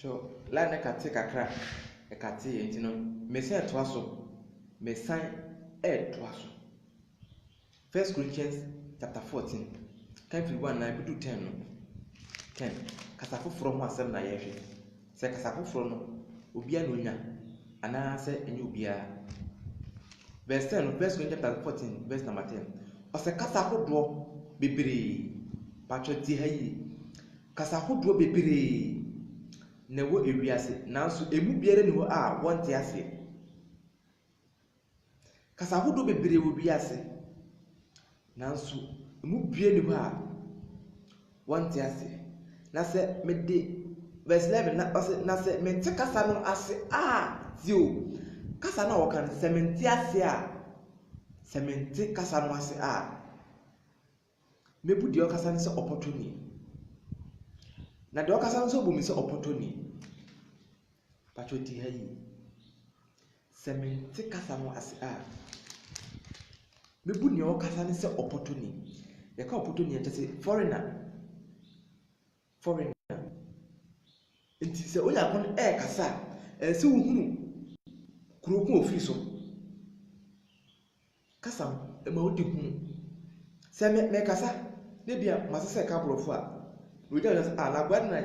So, line kate kakra, kate yentino. Me say twaso, me sign twaso. 1 Corinthians chapter 14. Can you 1 na do 10 no? 10. Kasafo from asem na yehwe. Se kasafo from no, obia no nya. Ana se enye obia. Verse 10, 1 Corinthians chapter 14, verse number 10. Ose kasafo do bebre. Patro ti hayi. Kasafo do bebre. Na wo ewiase nanso emu biara ni ho a wonte ase kasa hodo bebre wo biase nanso emu biara ni ho a wonte ase na se me de verse 11 na se me te kasa no ase tio kasa na wo kan se me te ase se me te kasa no ase mebu de okasa ne se opportunity na de okasa no so bu mi se opportunity Patroti hayi sementi kasa no ase mebu ne o kasa ne se opportunity ye ka opportunity ente se foreigner enti se onya kon kasa se uhunu kurokun ofiri so kasa ma odi hunu se me kasa ne bia masese ka brofo we dey just na gbad na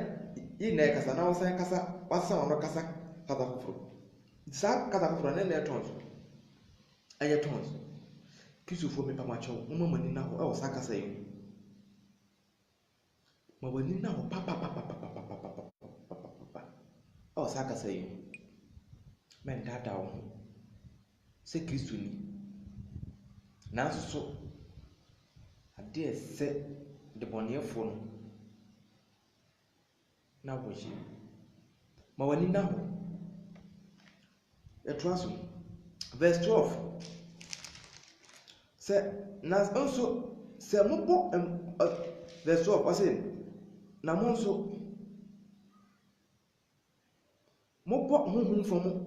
yi na kasa na wosan kasa wasa ono kasa kasa fufuro sa kasa fufuro na tons aye tons kisufo me pamacho mo mani na ho sa kasa yi mo wani na ho papa sa kasa yi men dada ho se Kristo ni nanso so ade se de boniefo no na woji ma wani na ho etraso verse 12 se nas also se mopo verse 12 ase na monso mopo honhom fom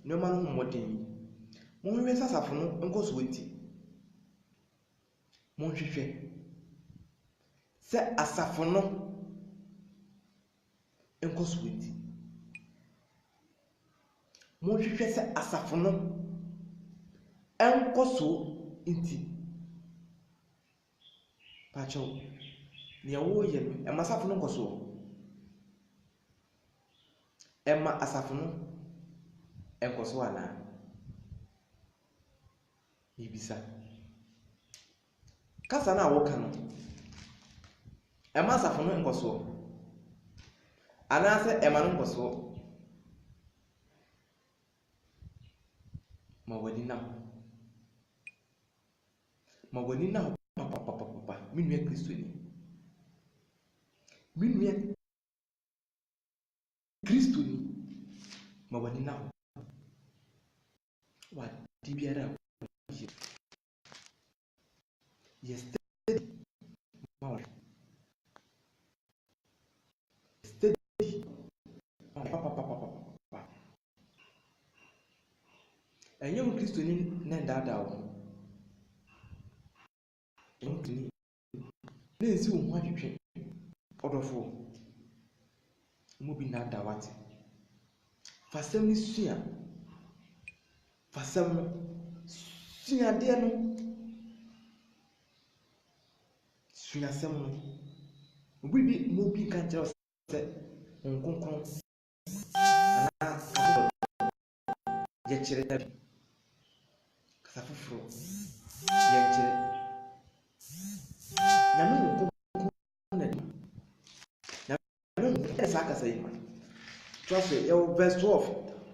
ne ma no modin mo hwe sasafo no nkoso wenti mo hwehwe se asafo no nkoso wenti mo hwehwe se asafo no enkoso nti pacho ne wo ye no masafo no nkoso ema asafo no enkoso ana ibisa kasa na wo kan ema asafo no enkoso ana se ema no nkoso ma wani na papa minwe Kristo ni ma wani na wa dibiara yesterday ma steady papa enyo Kristo ni na dada wo ni nsi wo ho adwetwe odofo mo bi na dawate fasem ni sua fasem sua de no sua sem no obi bi mo bi kan tell se onkonkron ana kaso ye kire tabi kasa fufuro ye kire na me onkonkron na di na me esa kasa yi ma trust you verse 12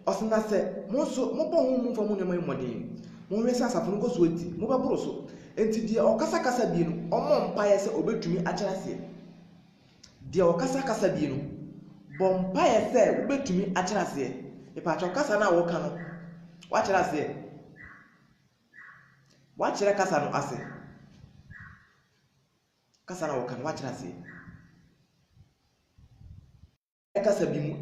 osina se mo so mo bo hu mu fa mu ne mai modin mo hwe sa asafo no koso enti mo ba boro so enti die okasa kasa bi no omo mpaye se obetumi akyera se die okasa kasa bi no bo mpaye se obetumi akyera se e pa kasa na wo ka no wa kyera se wa kyera kasa no ase kasa na wo ka no wa kyera se e kasa bi mu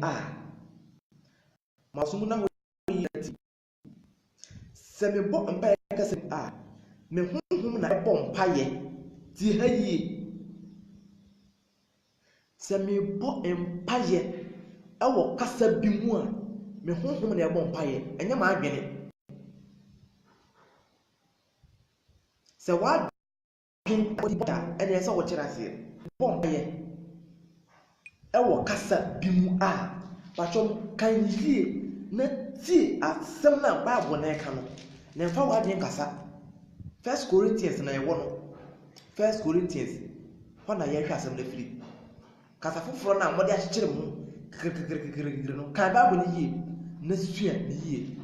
masumu na ho yati se me bo mpaye kasa me honhom na bo mpaye ti hayi se me bo mpaye ɛwɔ kasa bi mu a me honhom na ɛbɔ mpaeɛ ɛnyɛ ma adwene sɛ wadwen da ɛna ɛsɛ wɔkyerɛ aseɛ bɔ mpaeɛ ɛwɔ kasa bi mu a patwom kan yie na tie asɛm na Bible na ɛka no na mfa wadwen kasa 1 Corinthians na ɛwɔ no 1 Corinthians hɔ na yɛhwɛ asɛm na firi kasa foforɔ na mmɔde ahyekyere mu kirikirikirikiri no kan Bible no yie na sua ne yie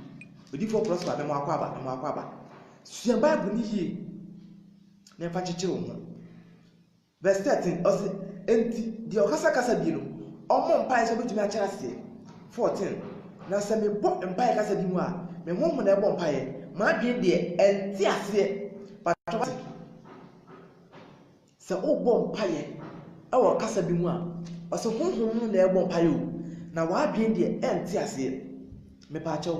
odifo prosper na mo akɔ aba sua Bible no yie na mfa kyekyere wo ho verse 13 ɔse enti deɛ ɔkasa bi no ɔmmɔ mpaeɛ sɛ obɛtumi akyerɛ aseɛ 14 na sɛ mebɔ mpaeɛ kasa bi mu a me honhom na ɛbɔ mpaeɛ maadwene deɛ ɛnte aseɛ patwa sɛ wobɔ mpaeɛ ɛwɔ kasa bi mu a ɔsɛ honhom no na ɛbɔ mpaeɛ o na waadwene deɛ ɛnte aseɛ mepaakyɛw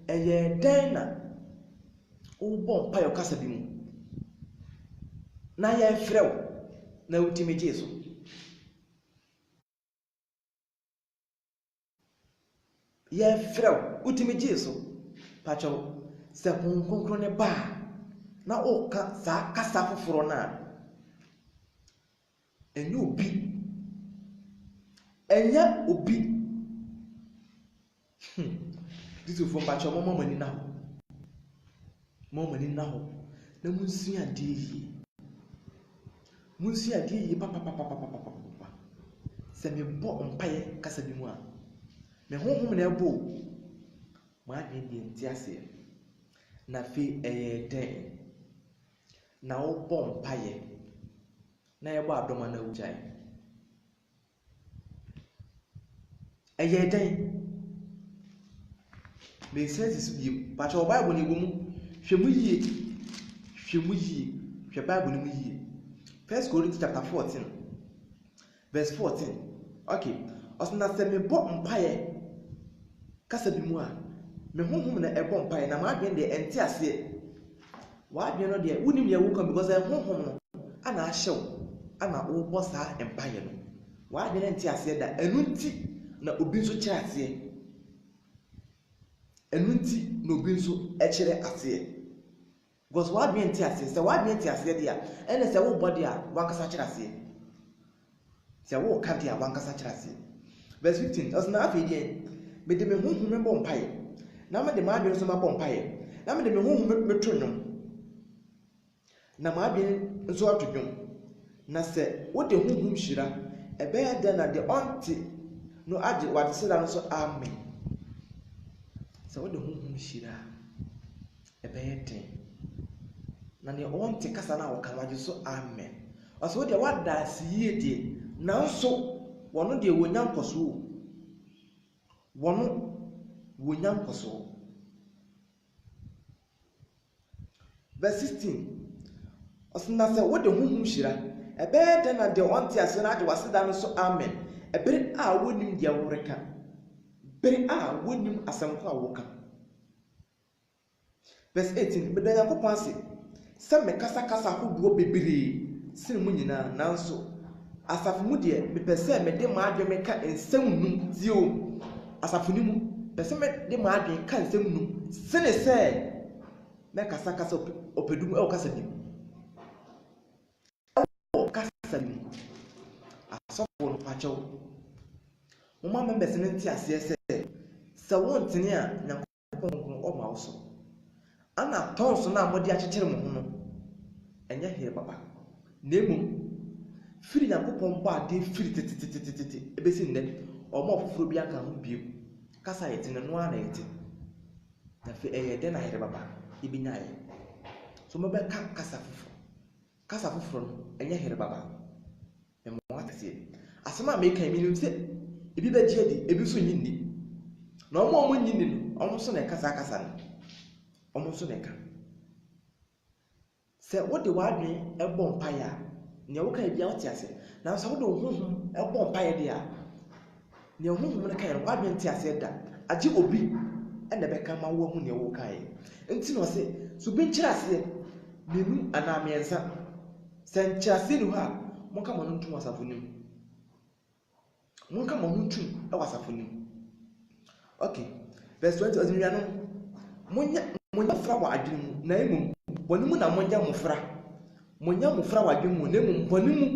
ɛyɛ dɛn na wobɔ mpaeɛ kasa bi mu na yɛmfrɛ wo na wotumi gye so yɛmfrɛ wo wotumi gye so paakyɛw sɛ Honhom ne ba na woka saa kasa foforɔ no a ɛnyɛ obi ditufoɔ mpakyɛw mɔmɔ mani na hɔ na munsua adeɛ yie papapapapapapa sɛ mebɔ mpaeɛ kasa bi mu a me honhom na ɛbɔ maadwene deɛ nte aseɛ na afei ɛyɛ dɛn na wobɔ mpaeɛ na yɛbɔ adɔma na wogyae ɛyɛ dɛn mesensi so biem pakyɛ Bible no ɛwɔ mu hwɛ mu yie hwɛ Bible no mu yie 1 Corinthians chapter 14 verse 14 okay ɔsena sɛ mebɔ mpaeɛ kasa bi mu a me honhom na ɛbɔ mpaeɛ na maadwene deɛ ɛnte aseɛ waadwene no deɛ wonim deɛ woka because honhom no ana ahyɛw ana wobɔ saa mpaeɛ no waadwene nte aseɛ da ɛno nti na obi nso kyerɛ aseɛ ɛno nti na obi nso ɛkyerɛ aseɛ because waadwene nte aseɛ sɛ waadwene nte aseɛ deɛ a ɛne sɛ wobɔ deɛ a wankasa kyerɛ aseɛ sɛ woka deɛ a wankasa kyerɛ aseɛ verse 15 ɔsena afei deɛ mede me honhom bɔ mpaeɛ na mede maadwene nso mabɔ mpaeɛ na mede me honhom meto nnwom na maadwene nso ato dwom na sɛ wode honhom hyira ɛbɛyɛ dɛn na deɛ ɔnte no agye wade seda no so amen sɛ wode honhom hyira ɛbɛyɛ dɛn na deɛ ɔnte kasa no a wɔka wagye so amen ɔsɛ wodeɛ wada ase yie deɛ nanso wɔno deɛ wɔnya nkɔsoɔ verse 16 ɔsena sɛ wode honhom hyira ɛbɛyɛ dɛn na deɛ ɔnte ase no agye waseda no so amen ɛbere a wɔnim deɛ woreka bere a wɔnim asɛm ko a wɔka verse 18 meda Nyankopɔn ase sɛ mekasakasa ahodoɔ bebree sen mu nyinaa nanso asafo mu deɛ mepɛ sɛ mede maadwene meka nsɛm num tie o asafo ni mu pɛ sɛ mede maadwene ka nsɛm num sene sɛ mɛkasakasa ɔpɛdum ɛwɔ kasa bi asɔfoɔ no pakyɛw moma members no nte aseɛ sɛ wontene a Nyankopɔn ɔma wo so ana tɔn so no a mode akyekyere mo ho no ɛnyɛ hee baba na mmom firi Nyankopɔn bɔ ade firi tetetetetete ɛbɛsi nnɛ ɔma ɔfoforɔ bi aka ho biem kasa yɛte no noa na yɛte na afei ɛyɛ dɛn na yɛde baba ɛbɛnyaeɛ so mobɛka kasa foforɔ no ɛnyɛ hee baba ɛmmoa teseɛ asɛm a meka menim sɛ ebi bɛgye adi ebi nso nyi nni na ɔmo nyi nni no ɔmo nso na ɛka saa kasa no ɔmo nso na ɛka sɛ wode w'adwene ɛbɔ mpaeɛ a nea woka bia wote ase nanso wode wo honhom ɛbɔ mpaeɛ deɛ a nea honhom no kaeɛ no w'adwene nte aseɛ da agye obi ɛna ɛbɛka ma wo ahu nea wokaeɛ nti na ɔse so bi nkyerɛ aseɛ mmienu anaa mmiɛnsa sɛ nkyerɛ aseɛ ni hɔ a monka ma no ntom asafo nim monka mo no tum e wasafo nim. Okay, verse 20 ozimia no monya fra wa adwene mu na emum boni mu na monya mofra wa adwene mu na emum boni mu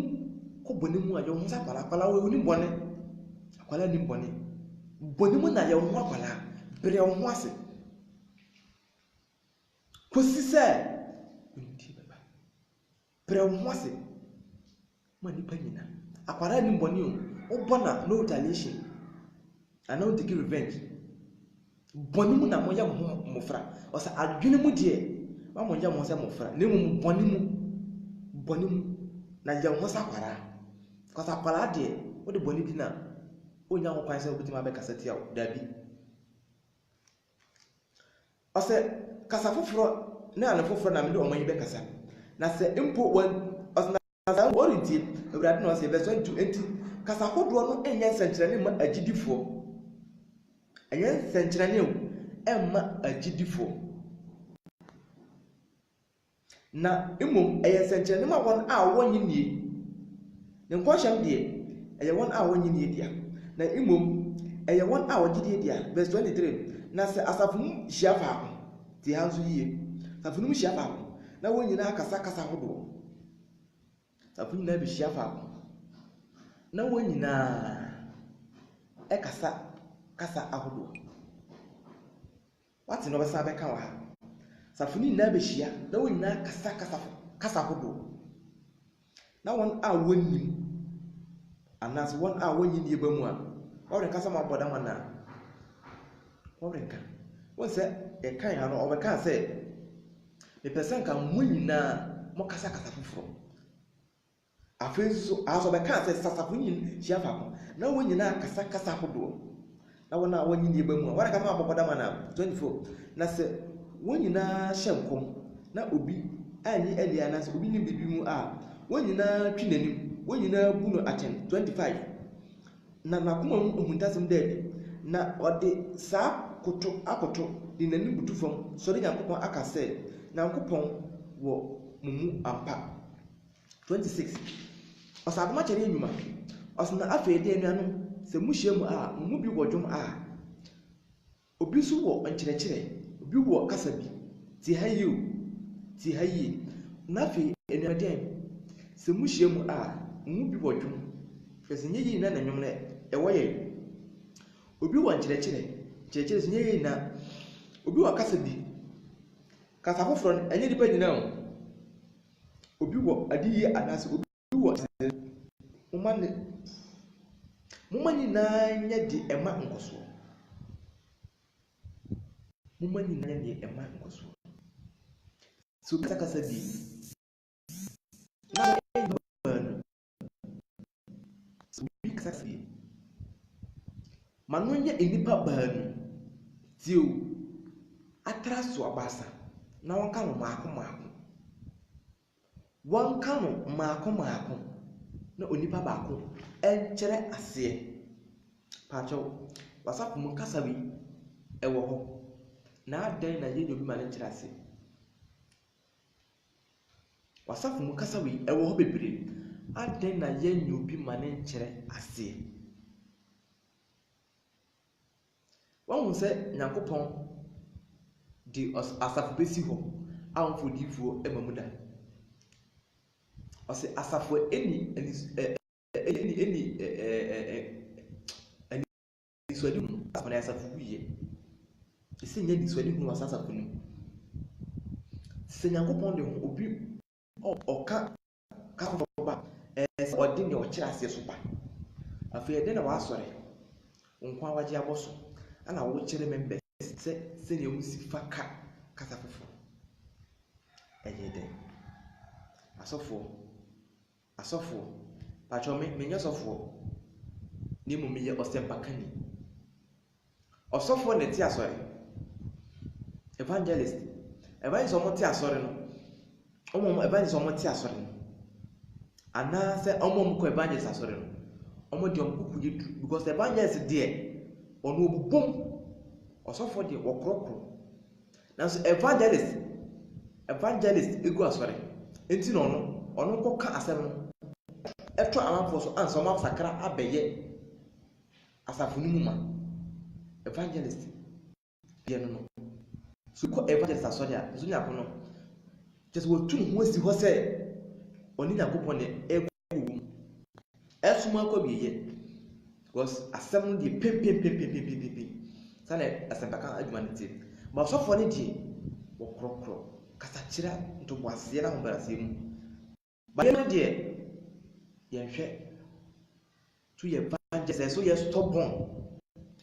ko boni mu ayo ho sa kwala we oni boni akwala ni boni mu na ye ho akwala bere ho ase kosi se nti baba bere ho ase ma ni panyina akwala ni boni o bona no retaliation and no take revenge boni mu na monya mo mofra o sa adwene mu de ma monya mo se mofra na emum boni mu na ye ho sa kwara ko sa kwara de o de boni di na onya ho kwan se obitima be kasati a dabi o se kasa foforo na ana foforo na me de o man be kasa na se impo wan o se na sa warranty ewrade no se verse 22 enti kasa hodo no enye senkyerene ma agidifo enye senkyerene emma agidifo na emom eye senkyerene ma won a wonyi nie ne nkohwem de eye won a wonyi nie dia na emom eye won a wogide dia verse 23 na se asafum hia faako ti hanzo yie safum hia faako na wonyina akasa hodo safum na bi hia faako na wonyina kasa ahodo wati no besa be ka wa safuni na be hia na wonyina kasa hodo na won a wonnim anas won a wonyi ne ba mu a wore kasa ma boda mana wore ka won se e kan ha no obeka se me person ka munyina mo kasa fufuro afenso aso be ka se sasafunyin hia fa ko na wonyina kasa hodo na wona wonyi ne ba mu a wore kasa ma boda mana 24 na se wonyina hyenkom na obi anyi alia na se obi ni bibi mu a wonyina twinanim wonyina bunu achen 25 na nakoma ohuntasem dadi na ode sa akoto di nani butu fam so de yankopon aka se yankopon wo mumu ampa 26 osabama chere enuma osna afa ede anuanu se muhia mu a mumu bi wodwom a obi su wo nkyerɛkyerɛ obi wo kasa bi ti hayi na afa enuaden se muhia mu a mumu bi wodwom fese nyeyi na nanwom na ewoye obi wo nkyerɛkyerɛ se nyeyi na obi wo kasa bi kasa foforo enye dipa nyina o obi wo adiyi anase obi wo mumani na nya di ema nkoso so kasa bi na kasa bi manonya enipa baanu tio atraso abasa na wonka no maako na onipa baako enkyere ase pacho wasapo mu kasa bi ewo ho na adan na ye obi ma ne kyere ase wasapo mu kasa bi ewo ho bebre adan na ye obi ma ne kyere ase won se nyankopon di asafo besi ho amfodifuo emamuda ose asafo eni suadi hu asafo asafo wiye ese nya ni suadi hu asafo ni se nyankopon de ho obi oka ka ko ba odi ne o kira ase so ba afa ede na wa asore nkwa waje aboso ana wo kire member se ne mu sifa kasa fofo eyede asofo pacho me nya sofo ni mu miye osempakani osofo ne ti asore evangelist omo ti asore no omo evangelist omo ti asore no ana se omo ko evangelist asore no omo di omo kukuye du because evangelist there ono obubom osofo de wokrokro na so evangelist egu asore enti no ono ko ka asem no eto amanfo so anso ma sakra abeye asafo no mu ma evangelist bia no so ko evangelist asori a so nya ko no just wo tun ho si ho se oni Nyankopon ne egu esuma ko biye because asem de pem sana asempaka adwuma ne ti ba so fo ne die wo krokro kasa kira nto boase na ho barase mu ba ye no de ye hwe to ye evangelist so ye stubborn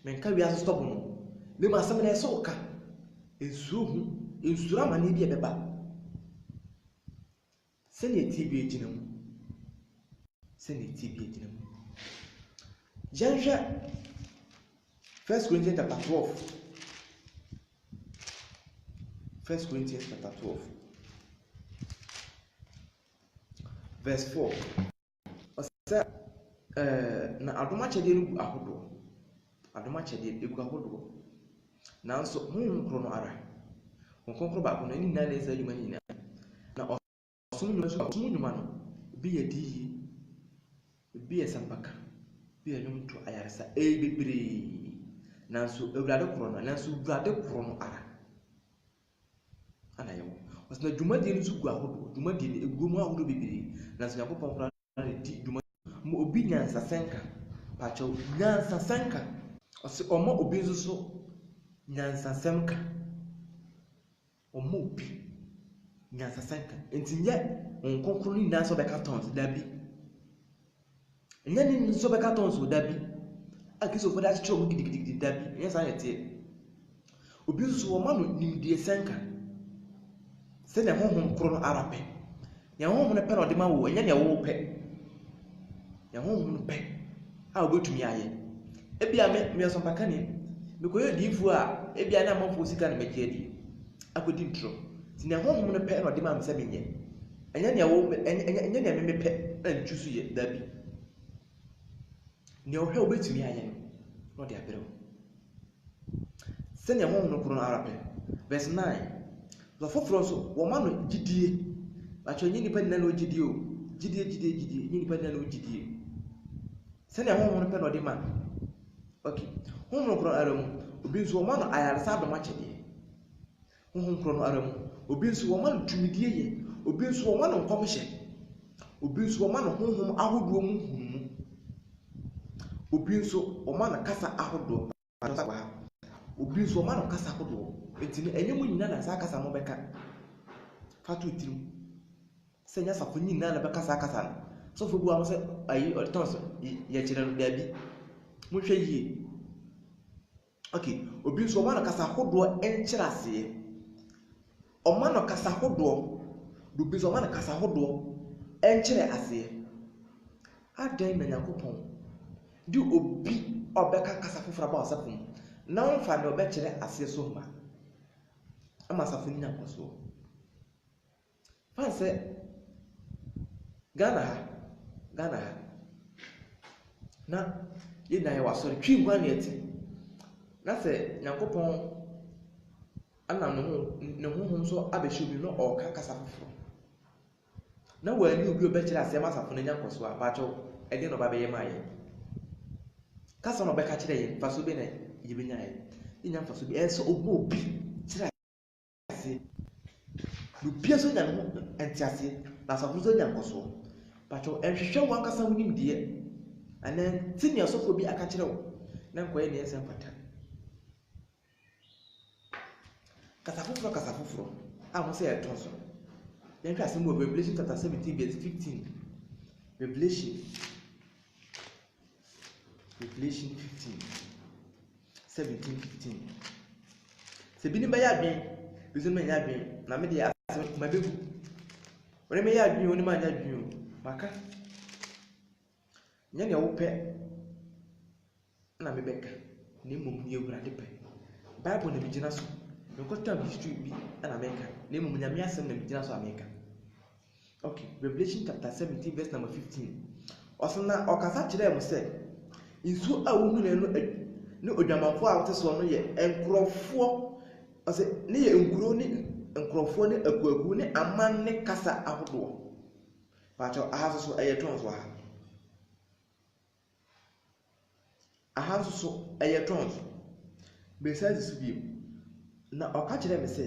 men ka wi as stubborn me ma asem na so ka ensura ma ne bi e beba sene TV ejina mu sene TV ejina mu Jean-Jean 1 Corinthians chapter 12 1 Corinthians chapter 12 verse 4 ose na adoma chede no ahodo adoma chede egu ahodo nanso hunkro no ara hunkro ba ko no ni na leza yuma ni na osum nyuma no bi ye di bi ye sambaka bi ye no to ayaresa bebere nanso ewurade kro no nanso ewurade kro no ara ana yewo osna dwumadi no su gu ahodo dwumadi no egu mu ahodo bebere nanso Yakobon kro na di dwumadi mo obi nyansa senka pacho nyansa senka ose omo obi nso nyansa senka omo obi nyansa senka entinye onkonkro ni nanso be cartons dabi nyani nso be cartons dabi akiso for that chom gidigidi dabi yes ayete obi nso wo manu nimdie senka se na honhom kro no arape ya honhom ne pe no de ma wo nya ne wo pe ya honhom no pe a obetumi aye ebia me so mpaka ni me koyo difu a ebia na amfo sika na meje di akodi ntro ti na honhom no pe no de ma me se menye enya ne wo enya ne me pe na ntwusu ye dabi ne ohwe obetumi aye no de abere se ne honhom no kro no arape verse 9 the foforo so wo ma no gidie ba cho nyi nipa na no gidie o gidie nyi nipa na no gidie se ne honhom no pe no de ma okay honhom no kro aramu obi nso wo ma no ayaresa adoma chede honhom kro no aramu obi nso wo ma no tumidie ye obi nso wo ma no nkomhye obi nso wo ma no honhom ahodo mu hunu obi nso wo ma no kasa ahodo obi nso wo ma no kasa ahodo entini enyemu nyina na sa kasa mo beka fatu tirim se nya safo nyina na beka sa kasa no so fo bu am se ayi tons ye kire no dabi mo hwe yie okay obi nso wo ma no kasa ahodo enkyerase o ma no kasa ahodo do bi nso wo ma no kasa ahodo enkyere ase adan na Yakobon di obi obeka kasa fofora ba osafo na onfa na obekire ase so ma ama safo ni nyakoso fanse Ghana na ye na ye wasori twingwa na eti na se Yakobon ana no ho so abehye obi no o ka kasa foforo na wani obi obekire ase ma safo ni nyakoso a ba cho ede no ba be ye maye kasa no beka kire ye faso be na ye be nyaye inya faso be enso obi kire ase lu bia so nya no entiase na safo so nya nkoso ba cho enhwehwe wan kasa wonim die anan tinia sofo bi aka kire wo na nkoye ne ensem pata kasa foforo a mo se e ton so yen hwa se mo Revelation chapter 17 verse 15 Revelation 15 17-15 se bini ba ya dwen bizo me ya dwen na me de ase ma bebu wore me ya dwen oni ma ya dwen maka nya ne wo pe na me beka na emom ni ewurade pe Bible na bigina so me ko tam history bi na America na emom nya me asem na bigina so America okay Revelation chapter 17 verse number 15 osna okasa kire mo se insu a wo hu na no ne odwamanfo a wote so no ye enkrofo ase ne ye nkuro ne enkrofo ne akuaku ne aman ne kasa ahodo pacho ahaso so eyeton so ha aha nso so ɛyɛ tons besides so bi na ɔka kyerɛ me sɛ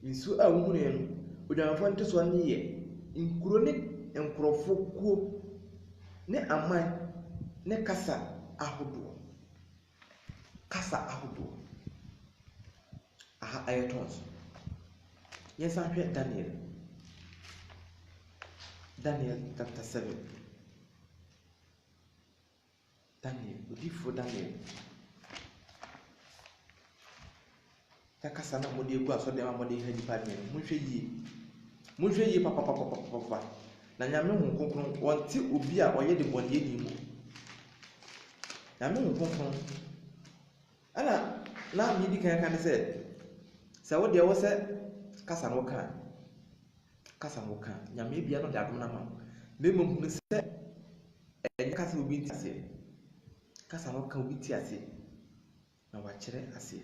nsuo a wohunu yɛ no odwamanfoɔ nte so ne yɛ nkuro ne nkurɔfoɔ kuo ne aman ne kasa ahodoɔ aha ɛyɛ tons. Yɛnsan hwɛ Daniel chapter 7. Odiyifoɔ Daniel kasa na mode egu asɔre ma mode ha nipa deɛ monhwɛ yie papa na nyame hu kronkron wɔnte obi a ɔyɛ de bɔne yɛ ni mu nyame hu kronkron ana na me di kan kan sɛ wo deɛ wo sɛ kasa no ka nyame bia no de adom na ma memo hu sɛ ɛnyɛ kasa obi nti aseɛ kasa no ka obi ti aseɛ na wakyerɛ aseɛ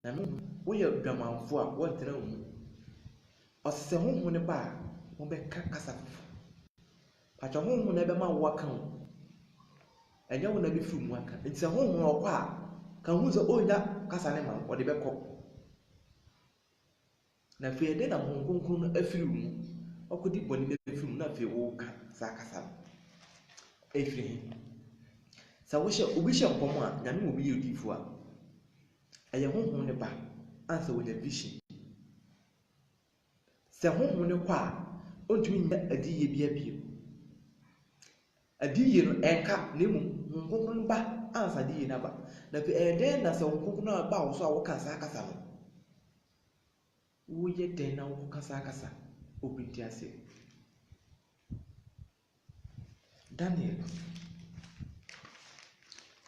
na me woyɛ dwamanfo a wɔntena wo mu ɔsɛ honhom ne ba a wɔbɛka kasa fofo patwa honhom na ɛbɛma wo aka wo ɛnyɛ wo na bɛfiri mu aka nti sɛ honhom ɔkɔ a ka hu sɛ ɔnya kasa ne ma ɔde bɛkɔ na afei ɛdɛ na honhom kronkron no afiri wo mu ɔkɔdi bɔne bɛfiri mu na afei woka saa kasa no ɛfiri he sɛ obi hyɛ nkɔmmɔ a nyame wɔ bi yɛ odiyifoɔ a ɛyɛ honhom ne ba ansa wɔnya vision sɛ honhom ne kɔ a ɔntumi nya adiyie bia bio adiyie no ɛnka na mmom honhom kronkron ba ansa adiyie no aba na afei ɛyɛ dɛn na sɛ honhom kronkron aba wo so a woka saa kasa no woyɛ dɛn na woka saa kasa obi nti ase Daniel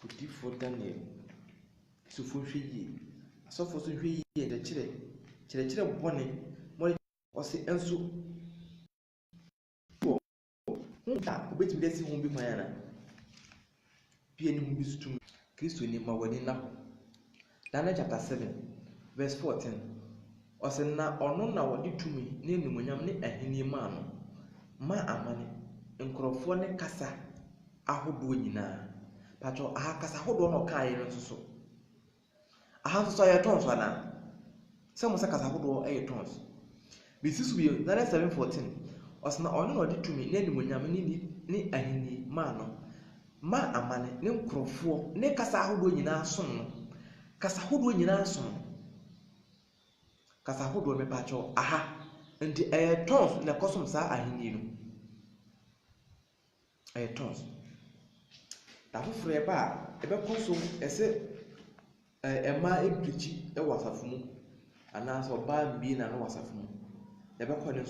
odiyifoɔ Daniel sofo hwɛ yie asɔfo so hwɛ yie kyerɛkyerɛ bɔne mo ɔse enso a obetumi dɛ si ho bi kwan ana bia ne ho bi sutum Kristo ni ma wani na ho Daniel chapter 7 verse 14 ɔse na ɔno na wɔde tumi ne animuonyam ne ahenni maa no ma amane nkurɔfoɔ ne kasa ahodoɔ nyinaa patro aha kasa ahodoɔ na ɔkaa yɛ no nso so aha nso so ayɛ tons ana sɛ mo sɛ kasa ahodoɔ ɛyɛ tons bisi so bi Daniel 7:14 ɔse na ɔno na ɔde tumi ne animuonyam ne ahenni maa no ma amane ne nkurɔfoɔ ne kasa ahodoɔ nyinaa som no kasa ahodoɔ nyinaa som kasa ahodoɔ me patro aha nti ɛyɛ tons na kɔsom saa ahenni no ɛyɛ tons da foforɔ ɛba a ɛbɛkɔ so ɛsɛ ɛma ɛbrikyi ɛwɔ asafo mu anaasɛ ɔbaa mbie na no wɔ asafo mu ɛbɛkɔ ne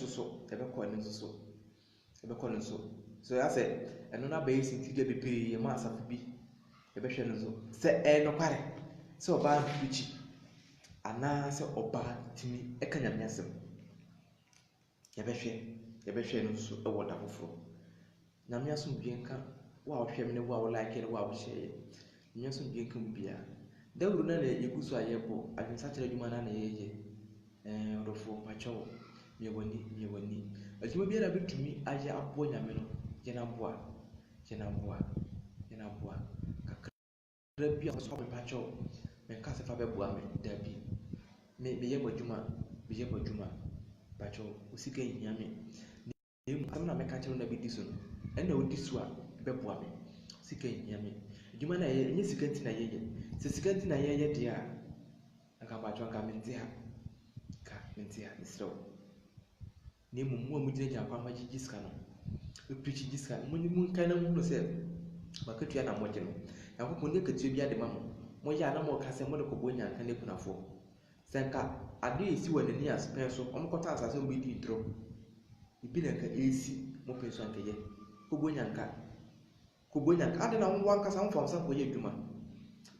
nso so yɛasɛ ɛno no abɛyɛ sintidua bebree ɛma asafo bi ɛbɛhwɛ no so sɛ ɛyɛ nokware sɛ ɔbaa brikyi anaasɛ ɔbaa tumi ɛka nyame asɛm yɛbɛhwɛ no so ɛwɔ da foforɔ nyame asomdwe nka wo a wohwɛ me ne wo a wo like ne wo a wohyɛ nyame asomdwe nka mu biara dawuro na yɛgu so a yɛbɔ adwensakyerɛ adwuma na yɛyɛ ɔdɔfoɔ pakyɛw miɛwani adwuma biara bɛtumi ayɛ aboa nyame no yɛnaboa kakra bi a wɔsɔ mepakyɛw menka sɛ fa bɛboa me daabi meyɛ m'adwuma pakyɛw wo sika nhia me asɛm na mɛka kyerɛ no na bɛdi so no ɛna wodi so a bɛboa me sika nhia me adwuma na yɛyɛ ɛnyɛ sika nti na yɛyɛ sɛ sika nti na yɛyɛ deɛ a anka pakyɛw anka mente ha mesrɛ wo na mmom mo a mogyinagyina kwan ma gyegye sika no mepirikyi gye sika no monkae na mohunu sɛ makatua na mogye no nyankopɔn ne akatua bi ade ma mo moyɛ a na mɔka sɛ mode kɔbɔ nyanka ne akunafoɔ sɛ nka ade ɛsi wɔ n'ani asopɛn so ɔmokɔtɔ asase mo bɛdi ntorɔ ebi na nka ɛsi mo pɛ so ankɛyɛ kɔbɔ nyanka ade na wo ankasa wo fam sɛ nkɔyɛ adwuma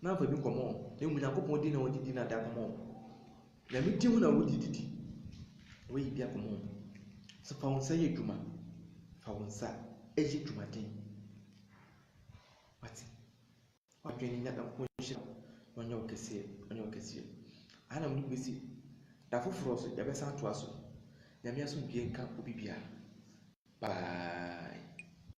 na mfa bi nkɔmmɔ na mu nyankopɔn di na wɔdidi na ade akɔmmɔ na medi ho na wodididi wɔyɛ bi akɔmmɔ so fa wo nsa yɛ adwuma fa wo nsa ɛyɛ dwumaden wate wadwene nya nyankopɔn hyira ɔnyɛ wo kɛseɛ ana mo bɛsi da foforɔ so yɛbɛsan toa so nyame asomdwe nka obi biara bye